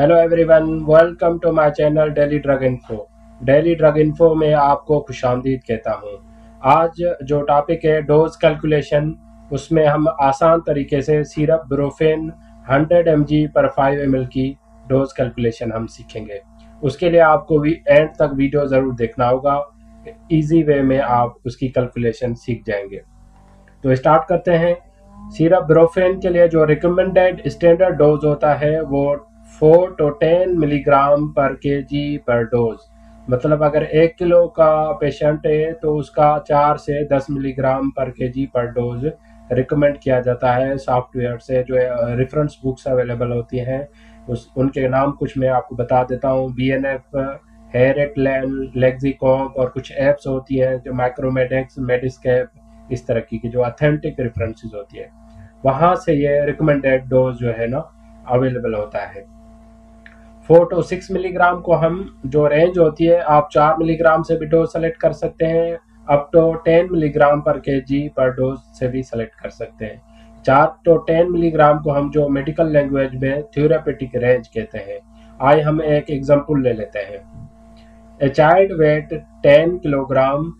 Hello everyone, welcome to my channel daily drug info. Daily drug info में आपको खुशामदीद कहता हूँ। आज जो टॉपिक है डोज कैलकुलेशन, उसमें हम आसान तरीके से सिरप ब्रोफेन 100 mg पर 5 ml की डोज कैलकुलेशन हम सीखेंगे। उसके लिए आपको एंड तक वीडियो ज़रूर देखना होगा। इजी वे में आप उसकी कैलकुलेशन सीख जाएंगे। तो स्टार्ट करते हैं। सिरप ब्रोफेन के लिए जो रिकमेंडेड स्टैंडर्ड डोज होता है वो 4 to 10 मिलीग्राम पर केजी पर डोज। मतलब अगर 1 किलो का पेशेंट है तो उसका 4 से 10 मिलीग्राम पर केजी पर डोज रिकमेंड किया जाता है। सॉफ्टवेयर से जो रेफरेंस बुक्स अवेलेबल होती हैं उनके नाम कुछ मैं आपको बता देता हूँ। BNF, हेरेटलैन, लेक्सिकॉम और कुछ ऐप्स होती हैं जो माइक्रोमेडिक्स, मेडिस्केप, इस तरह की जो ऑथेंटिक रेफरेंसेस होती है वहां से ये रिकमेंडेड डोज जो है ना अवेलेबल होता है। 4 to 6 मिलीग्राम को हम जो रेंज होती है, आप 4 मिलीग्राम से भी डोज सेलेक्ट कर सकते हैं, अप टू 10 मिलीग्राम पर केजी पर डोज से भी सेलेक्ट कर सकते हैं। 4 to 10 मिलीग्राम को हम जो मेडिकल लैंग्वेज में थ्योरेपेटिक रेंज कहते हैं। आइए हम एक एग्जांपल ले लेते हैं। A child weight 10 kilogram,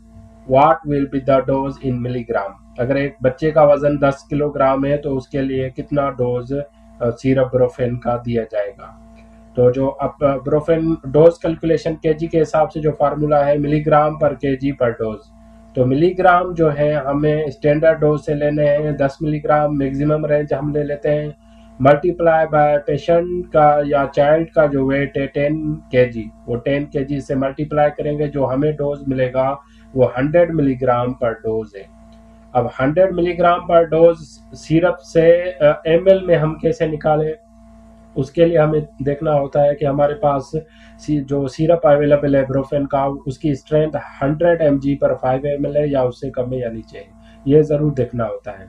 what will be the dose in milligram. अगर एक बच्चे का वजन 10 किलोग्राम है तो उसके लिए कितना डोज सिरप ब्रोफेन का दिया जाएगा। तो जो अब ब्रोफेन डोज कैलकुलेशन केजी के हिसाब से जो फार्मूला है मिलीग्राम पर केजी पर डोज। तो मिलीग्राम जो है हमें स्टैंडर्ड डोज से लेने हैं 10 मिलीग्राम, मैक्सिमम रेंज हम ले लेते हैं, मल्टीप्लाई बाय पेशेंट का या चाइल्ड का जो वेट है 10 केजी, वो 10 केजी से मल्टीप्लाई करेंगे, जो हमें डोज मिलेगा वो 100 मिलीग्राम पर डोज है। अब 100 मिलीग्राम पर डोज सिरप से ml में हम कैसे निकालें, उसके लिए हमें देखना होता है कि हमारे पास जो सिरप अवेलेबल है ब्रोफेन का, उसकी स्ट्रेंथ 100 mg पर 5 ml है या उससे कम है या नीचे है, ये ज़रूर देखना होता है।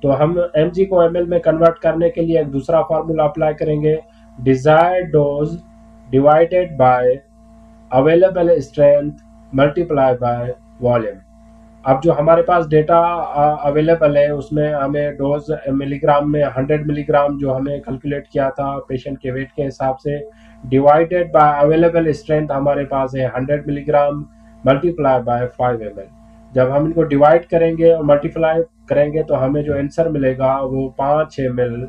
तो हम mg को ml में कन्वर्ट करने के लिए एक दूसरा फार्मूला अप्लाई करेंगे, desired dose divided by available strength multiply by volume. अब जो हमारे पास डेटा अवेलेबल है उसमें हमें डोज मिलीग्राम में 100 मिलीग्राम जो हमें कैलकुलेट किया था पेशेंट के वेट के हिसाब से, डिवाइडेड बाय अवेलेबल स्ट्रेंथ हमारे पास है 100 मिलीग्राम मल्टीप्लाई बाय 5 ml। जब हम इनको डिवाइड करेंगे और मल्टीप्लाई करेंगे तो हमें जो आंसर मिलेगा वो 5 ml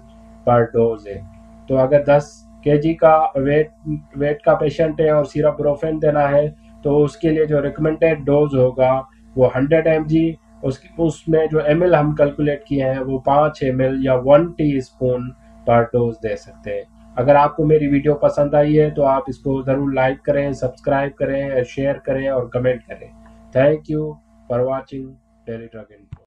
पर डोज है। तो अगर 10 केजी का वेट का पेशेंट है और सिरप ब्रोफेन देना है तो उसके लिए जो रिकमेंडेड डोज होगा वो 100 mg, उसमें जो ml हम कैलकुलेट किए हैं वो 5 ml या 1 टीस्पून पर डोज दे सकते हैं। अगर आपको मेरी वीडियो पसंद आई है तो आप इसको ज़रूर लाइक करें, सब्सक्राइब करें, शेयर करें और कमेंट करें। Thank you for watching daily drug info.